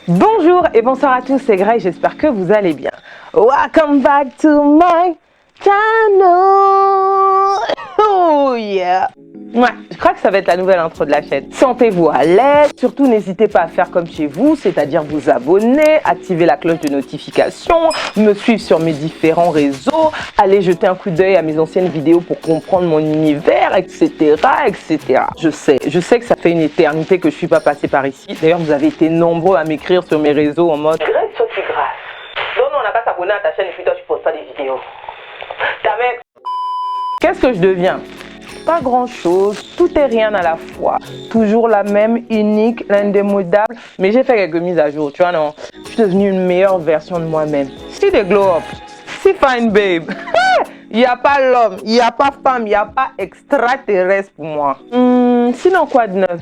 Bonjour et bonsoir à tous, c'est Grace, j'espère que vous allez bien. Welcome back to my channel. Oh yeah. Ouais, je crois que ça va être la nouvelle intro de la chaîne. Sentez-vous à l'aise, surtout n'hésitez pas à faire comme chez vous, c'est-à-dire vous abonner, activer la cloche de notification, me suivre sur mes différents réseaux, aller jeter un coup d'œil à mes anciennes vidéos pour comprendre mon univers, etc., etc. Je sais que ça fait une éternité que je suis pas passée par ici. D'ailleurs, vous avez été nombreux à m'écrire sur mes réseaux en mode Grace, toi tu grâce. Non, on n'a pas s'abonner à ta chaîne et puis toi tu poses pas des vidéos. Qu'est-ce que je deviens? Pas grand chose, tout et rien à la fois, toujours la même, unique, l'indémodable, mais j'ai fait quelques mises à jour, tu vois, non, je suis devenue une meilleure version de moi-même. Si des glow up, si fine babe, il n'y a pas l'homme, il n'y a pas femme, il n'y a pas extraterrestre pour moi. Sinon quoi de neuf?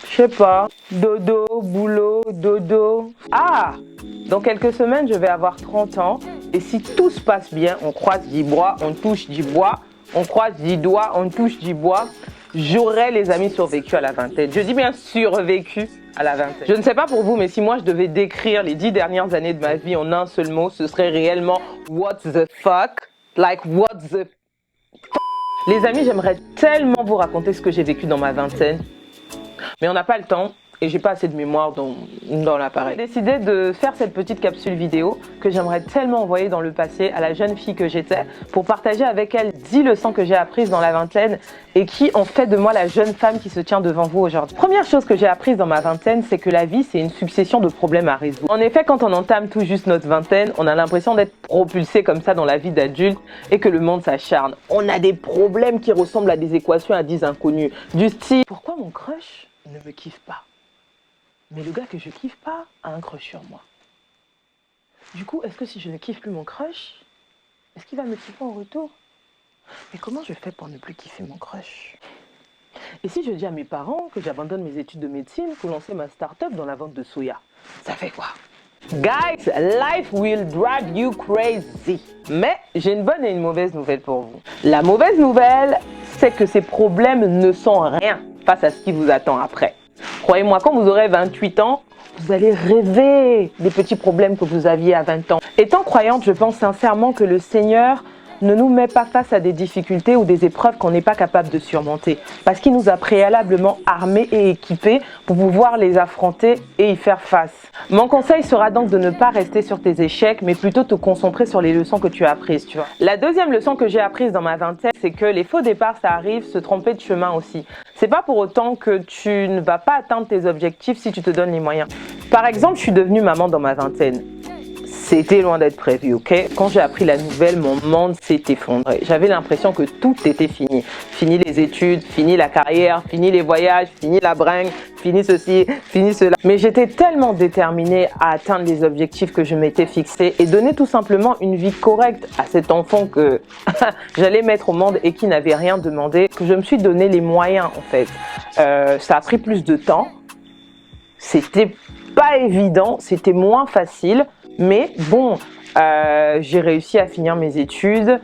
Je sais pas, dodo, boulot, dodo. Ah, dans quelques semaines, je vais avoir 30 ans, et si tout se passe bien, on croise du bois, on touche du bois, on croise du doigt, on touche du bois, j'aurais les amis survécu à la vingtaine. Je dis bien survécu à la vingtaine. Je ne sais pas pour vous, mais si moi je devais décrire les 10 dernières années de ma vie en un seul mot, ce serait réellement what the fuck, like what the Les amis, j'aimerais tellement vous raconter ce que j'ai vécu dans ma vingtaine, mais on n'a pas le temps. Et j'ai pas assez de mémoire dans l'appareil. J'ai décidé de faire cette petite capsule vidéo que j'aimerais tellement envoyer dans le passé à la jeune fille que j'étais pour partager avec elle 10 leçons que j'ai apprises dans la vingtaine et qui ont fait de moi la jeune femme qui se tient devant vous aujourd'hui. Première chose que j'ai apprise dans ma vingtaine, c'est que la vie, c'est une succession de problèmes à résoudre. En effet, quand on entame tout juste notre vingtaine, on a l'impression d'être propulsé comme ça dans la vie d'adulte et que le monde s'acharne. On a des problèmes qui ressemblent à des équations à 10 inconnus. Du style, pourquoi mon crush ne me kiffe pas? Mais le gars que je kiffe pas a un crush sur moi. Du coup, est-ce que si je ne kiffe plus mon crush, est-ce qu'il va me kiffer en retour? Mais comment je fais pour ne plus kiffer mon crush? Et si je dis à mes parents que j'abandonne mes études de médecine pour lancer ma start-up dans la vente de soya, ça fait quoi? Guys, life will drive you crazy. Mais j'ai une bonne et une mauvaise nouvelle pour vous. La mauvaise nouvelle, c'est que ces problèmes ne sont rien face à ce qui vous attend après. Croyez-moi, quand vous aurez 28 ans, vous allez rêver des petits problèmes que vous aviez à 20 ans. Étant croyante, je pense sincèrement que le Seigneur ne nous met pas face à des difficultés ou des épreuves qu'on n'est pas capable de surmonter. Parce qu'il nous a préalablement armés et équipés pour pouvoir les affronter et y faire face. Mon conseil sera donc de ne pas rester sur tes échecs, mais plutôt te concentrer sur les leçons que tu as apprises, tu vois. La deuxième leçon que j'ai apprise dans ma vingtaine, c'est que les faux départs, ça arrive, se tromper de chemin aussi. C'est pas pour autant que tu ne vas pas atteindre tes objectifs si tu te donnes les moyens. Par exemple, je suis devenue maman dans ma vingtaine. C'était loin d'être prévu, ok? Quand j'ai appris la nouvelle, mon monde s'est effondré. J'avais l'impression que tout était fini. Fini les études, fini la carrière, fini les voyages, fini la bringue, fini ceci, fini cela. Mais j'étais tellement déterminée à atteindre les objectifs que je m'étais fixés et donner tout simplement une vie correcte à cet enfant que j'allais mettre au monde et qui n'avait rien demandé, que je me suis donné les moyens en fait. Ça a pris plus de temps. C'était pas évident, c'était moins facile. Mais bon, j'ai réussi à finir mes études,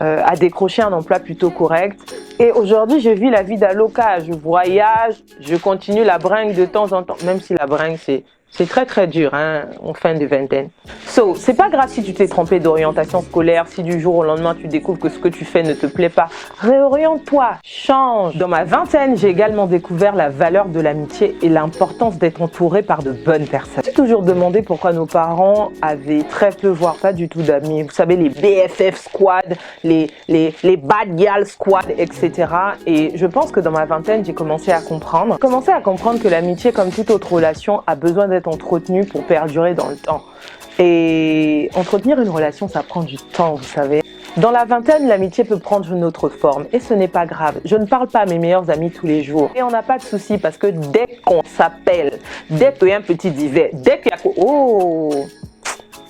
à décrocher un emploi plutôt correct. Et aujourd'hui, je vis la vie d'aloca. Je voyage, je continue la bringue de temps en temps. Même si la bringue, c'est très très dur hein, en fin de vingtaine. So, c'est pas grave si tu t'es trompé d'orientation scolaire, si du jour au lendemain tu découvres que ce que tu fais ne te plaît pas. Réoriente-toi, change. Dans ma vingtaine, j'ai également découvert la valeur de l'amitié et l'importance d'être entouré par de bonnes personnes. J'ai toujours demandé pourquoi nos parents avaient très peu, voire pas du tout d'amis. Vous savez, les BFF squad, les bad girl squad, etc. Et je pense que dans ma vingtaine, j'ai commencé à comprendre. Que l'amitié, comme toute autre relation, a besoin d'être entretenue pour perdurer dans le temps. Et entretenir une relation, ça prend du temps, vous savez. Dans la vingtaine, l'amitié peut prendre une autre forme et ce n'est pas grave. Je ne parle pas à mes meilleurs amis tous les jours. Et on n'a pas de souci parce que dès qu'on s'appelle, dès qu'il y a un petit divers, dès qu'il y a... Oh,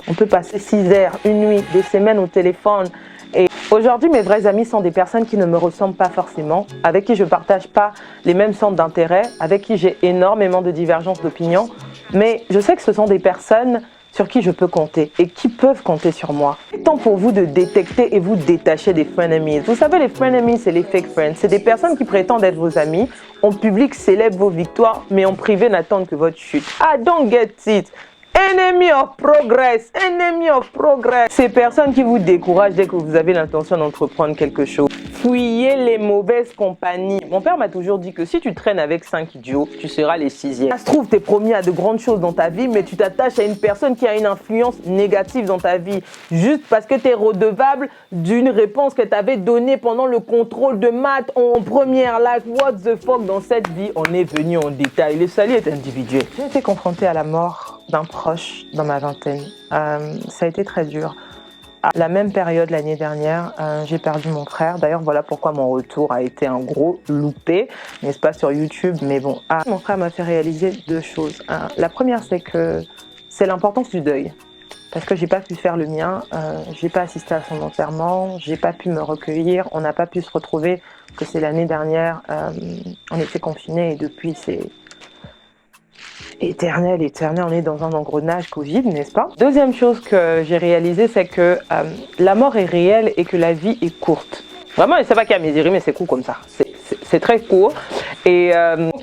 on peut passer 6 heures, une nuit, des semaines au téléphone. Et aujourd'hui, mes vrais amis sont des personnes qui ne me ressemblent pas forcément, avec qui je ne partage pas les mêmes centres d'intérêt, avec qui j'ai énormément de divergences d'opinion. Mais je sais que ce sont des personnes sur qui je peux compter et qui peuvent compter sur moi. Il est temps pour vous de détecter et vous détacher des frenemies. Vous savez, les frenemies, c'est les fake friends. C'est des personnes qui prétendent être vos amis. En public, célèbrent vos victoires, mais en privé, n'attendent que votre chute. I don't get it. Enemy of progress, enemy of progress. Ces personnes qui vous découragent dès que vous avez l'intention d'entreprendre quelque chose. Fuyez les mauvaises compagnies. Mon père m'a toujours dit que si tu traînes avec 5 idiots, tu seras les 6e. Ça se trouve, tu es promis à de grandes choses dans ta vie, mais tu t'attaches à une personne qui a une influence négative dans ta vie. Juste parce que tu es redevable d'une réponse que tu avais donnée pendant le contrôle de maths en première. Like, what the fuck, dans cette vie, on est venu en détail. Le salut est individuel. J'ai été confrontée à la mort d'un proche dans ma vingtaine. Ça a été très dur. À la même période l'année dernière, j'ai perdu mon frère. D'ailleurs, voilà pourquoi mon retour a été un gros loupé, n'est-ce pas, sur YouTube. Mais bon, mon frère m'a fait réaliser 2 choses. La première, c'est que c'est l'importance du deuil. Parce que j'ai pas pu faire le mien, j'ai pas assisté à son enterrement, j'ai pas pu me recueillir, on n'a pas pu se retrouver, que c'est l'année dernière, on était confinés et depuis c'est éternel, on est dans un engrenage Covid, n'est-ce pas? Deuxième chose que j'ai réalisé, c'est que la mort est réelle et que la vie est courte. Vraiment, je ne sais pas qui a mesuré, mais c'est court comme ça. C'est très court et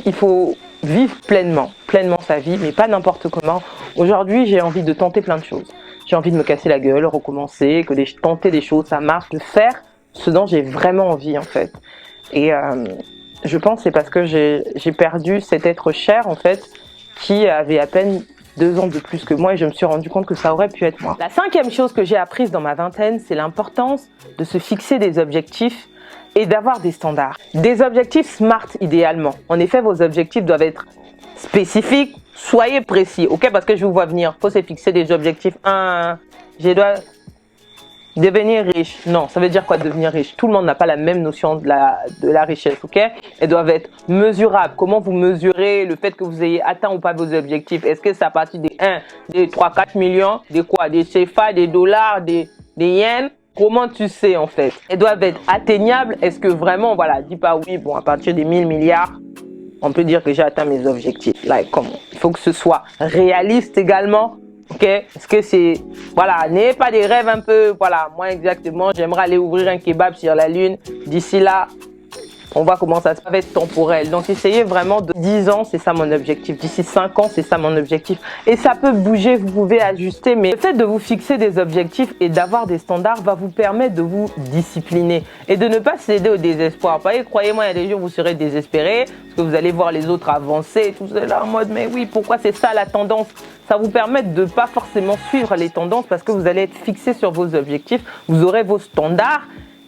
il faut vivre pleinement sa vie, mais pas n'importe comment. Aujourd'hui, j'ai envie de tenter plein de choses. J'ai envie de me casser la gueule, recommencer, tenter des choses, ça marche, de faire ce dont j'ai vraiment envie en fait. Et je pense que c'est parce que j'ai perdu cet être cher en fait, qui avait à peine 2 ans de plus que moi et je me suis rendu compte que ça aurait pu être moi. La 5e chose que j'ai apprise dans ma vingtaine, c'est l'importance de se fixer des objectifs et d'avoir des standards. Des objectifs SMART idéalement. En effet, vos objectifs doivent être spécifiques, soyez précis, ok? Parce que je vous vois venir, il faut se fixer des objectifs. Je dois devenir riche. Non, ça veut dire quoi devenir riche? Tout le monde n'a pas la même notion de la richesse, ok? Elles doivent être mesurables. Comment vous mesurez le fait que vous ayez atteint ou pas vos objectifs? Est-ce que c'est à partir des 1, des 3, 4 millions? Des quoi? Des CFA, des dollars, des yens? Comment tu sais en fait? Elles doivent être atteignables. Est-ce que vraiment, voilà, dis pas oui, bon, à partir des 1000 milliards, on peut dire que j'ai atteint mes objectifs. Like, comment? Il faut que ce soit réaliste également. Ok, est-ce que c'est, voilà, n'ayez pas des rêves un peu, voilà, moi exactement, j'aimerais aller ouvrir un kebab sur la lune, d'ici là, on voit comment ça va être temporel. Donc essayez vraiment de 10 ans, c'est ça mon objectif, d'ici 5 ans, c'est ça mon objectif. Et ça peut bouger, vous pouvez ajuster, mais le fait de vous fixer des objectifs et d'avoir des standards va vous permettre de vous discipliner et de ne pas céder au désespoir. Croyez-moi, il y a des jours où vous serez désespéré, parce que vous allez voir les autres avancer, tout cela en mode, mais oui, pourquoi c'est ça la tendance? Ça vous permet de ne pas forcément suivre les tendances parce que vous allez être fixé sur vos objectifs, vous aurez vos standards.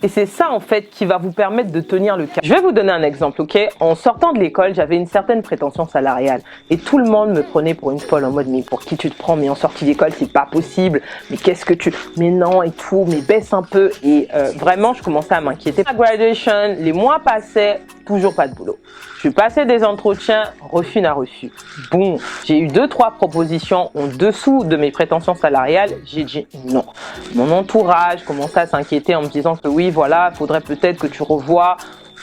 Et c'est ça en fait qui va vous permettre de tenir le cap. Je vais vous donner un exemple, ok? En sortant de l'école, j'avais une certaine prétention salariale et tout le monde me prenait pour une folle en mode mais pour qui tu te prends? Mais en sortie d'école, c'est pas possible. Mais qu'est-ce que tu... Mais non et tout, mais baisse un peu. Et vraiment, je commençais à m'inquiéter. La graduation, les mois passaient, toujours pas de boulot. Je passais des entretiens, refus n'a refus. Bon, j'ai eu 2-3 propositions en dessous de mes prétentions salariales. J'ai dit non. Mon entourage commençait à s'inquiéter en me disant que oui, voilà, faudrait peut-être que tu revoies.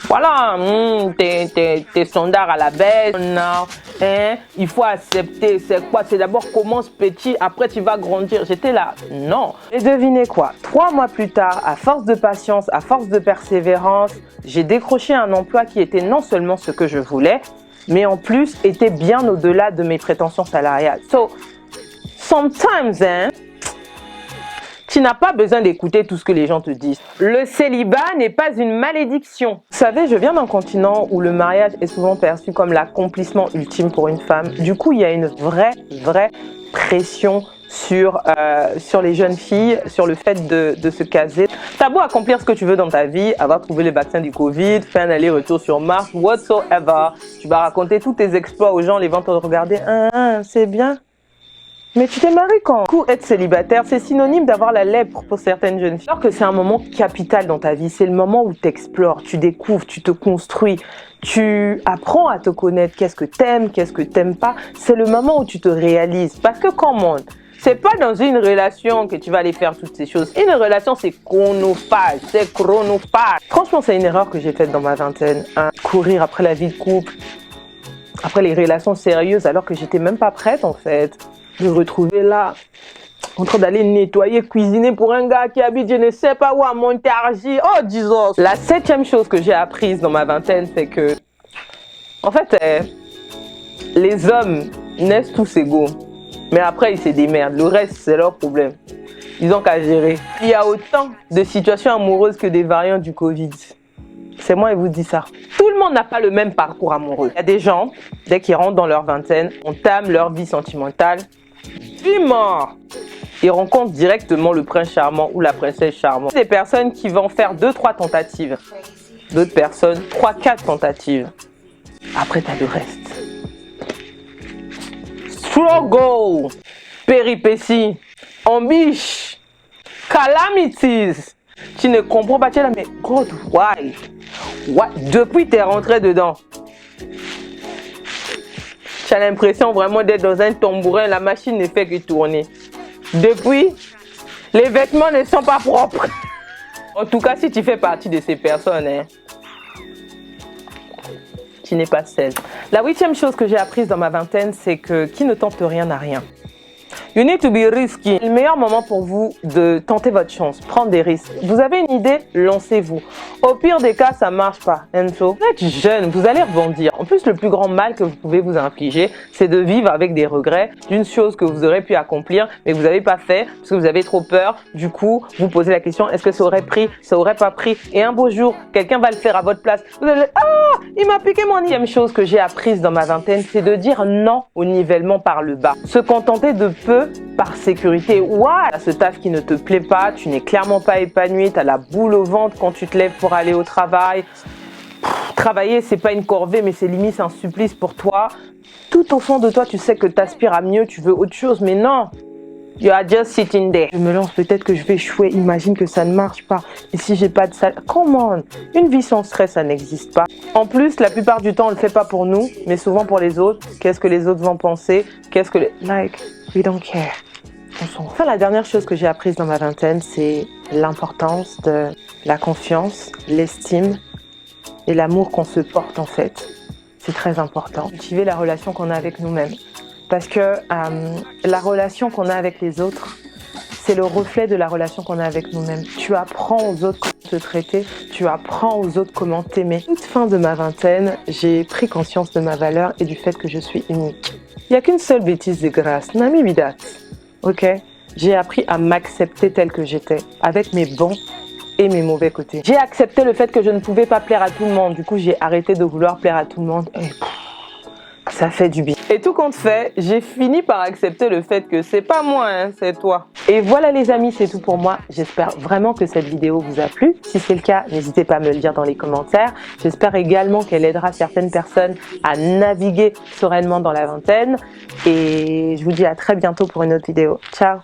Voilà, tes standards à la baisse. Non, hein, il faut accepter. C'est quoi? C'est d'abord commence petit, après tu vas grandir. J'étais là, non. Et devinez quoi? 3 mois plus tard, à force de patience, à force de persévérance, j'ai décroché un emploi qui était non seulement ce que je voulais, mais en plus était bien au-delà de mes prétentions salariales. So, sometimes, hein, tu n'as pas besoin d'écouter tout ce que les gens te disent. Le célibat n'est pas une malédiction. Vous savez, je viens d'un continent où le mariage est souvent perçu comme l'accomplissement ultime pour une femme. Du coup, il y a une vraie pression sur les jeunes filles, sur le fait de se caser. T'as beau accomplir ce que tu veux dans ta vie, avoir trouvé le vaccin du Covid, faire un aller-retour sur Mars, whatsoever. Tu vas raconter tous tes exploits aux gens, les vents te regarder. C'est bien. Mais tu t'es marié quand? Du coup, être célibataire, c'est synonyme d'avoir la lèpre pour certaines jeunes filles. Alors que c'est un moment capital dans ta vie. C'est le moment où tu explores, tu découvres, tu te construis, tu apprends à te connaître. Qu'est-ce que t'aimes, qu'est-ce que t'aimes pas. C'est le moment où tu te réalises. Parce que comment? C'est pas dans une relation que tu vas aller faire toutes ces choses. Une relation, c'est chronophage, c'est chronophage. Franchement, c'est une erreur que j'ai faite dans ma vingtaine. Courir après la vie de couple, après les relations sérieuses, alors que j'étais même pas prête en fait. De retrouver là, en train d'aller nettoyer, cuisiner pour un gars qui habite je ne sais pas où à Montargis. Oh, Jesus! La 7e chose que j'ai apprise dans ma vingtaine, c'est que, en fait, les hommes naissent tous égaux. Mais après, ils se démerdent. Le reste, c'est leur problème. Ils ont qu'à gérer. Il y a autant de situations amoureuses que des variants du Covid. C'est moi qui vous dis ça. Tout le monde n'a pas le même parcours amoureux. Il y a des gens, dès qu'ils rentrent dans leur vingtaine, entament leur vie sentimentale. Puis mort. Ils rencontrent directement le prince charmant ou la princesse charmante. Des personnes qui vont faire 2-3 tentatives. D'autres personnes, 3-4 tentatives. Après, tu as le reste. Struggle, péripéties, ambition, calamities. Tu ne comprends pas, tu es là, mais God, why? What? Depuis tu es rentré dedans. Tu as l'impression vraiment d'être dans un tambourin, la machine ne fait que tourner. Depuis, les vêtements ne sont pas propres. En tout cas, si tu fais partie de ces personnes, hein, tu n'es pas seule. La 8e chose que j'ai apprise dans ma vingtaine, c'est que qui ne tente rien n'a rien. You need to be risky. Le meilleur moment pour vous de tenter votre chance, prendre des risques. Vous avez une idée, lancez-vous. Au pire des cas, ça marche pas. Enzo, vous êtes jeune, vous allez rebondir. En plus, le plus grand mal que vous pouvez vous infliger, c'est de vivre avec des regrets d'une chose que vous aurez pu accomplir, mais que vous n'avez pas fait parce que vous avez trop peur. Du coup, vous posez la question, est-ce que ça aurait pris, ça aurait pas pris? Et un beau jour, quelqu'un va le faire à votre place. Vous allez, ah, il m'a piqué mon nid. La 10e chose que j'ai apprise dans ma vingtaine, c'est de dire non au nivellement par le bas. Se contenter de peu par sécurité. Ouais, ce taf qui ne te plaît pas, tu n'es clairement pas épanoui, tu as la boule au ventre quand tu te lèves pour aller au travail. Travailler, c'est pas une corvée, mais c'est limite un supplice pour toi. Tout au fond de toi, tu sais que tu aspires à mieux, tu veux autre chose, mais non. You are just sitting there. Je me lance, peut-être que je vais échouer, imagine que ça ne marche pas. Et si j'ai pas de salaire, come on. Une vie sans stress, ça n'existe pas. En plus, la plupart du temps, on le fait pas pour nous, mais souvent pour les autres. Qu'est-ce que les autres vont penser? Qu'est-ce que les... Like, we don't care. Enfin, la dernière chose que j'ai apprise dans ma vingtaine, c'est l'importance de la confiance, l'estime et l'amour qu'on se porte en fait. C'est très important. Cultiver la relation qu'on a avec nous-mêmes. Parce que la relation qu'on a avec les autres, c'est le reflet de la relation qu'on a avec nous-mêmes. Tu apprends aux autres comment te traiter, tu apprends aux autres comment t'aimer. Toute fin de ma vingtaine, j'ai pris conscience de ma valeur et du fait que je suis unique. Il n'y a qu'une seule bêtise de grâce, Nami Bidat. Ok, j'ai appris à m'accepter telle que j'étais, avec mes bons et mes mauvais côtés. J'ai accepté le fait que je ne pouvais pas plaire à tout le monde. Du coup, j'ai arrêté de vouloir plaire à tout le monde. Et ça fait du bien. Et tout compte fait, j'ai fini par accepter le fait que c'est pas moi, hein, c'est toi. Et voilà les amis, c'est tout pour moi. J'espère vraiment que cette vidéo vous a plu. Si c'est le cas, n'hésitez pas à me le dire dans les commentaires. J'espère également qu'elle aidera certaines personnes à naviguer sereinement dans la vingtaine. Et je vous dis à très bientôt pour une autre vidéo. Ciao!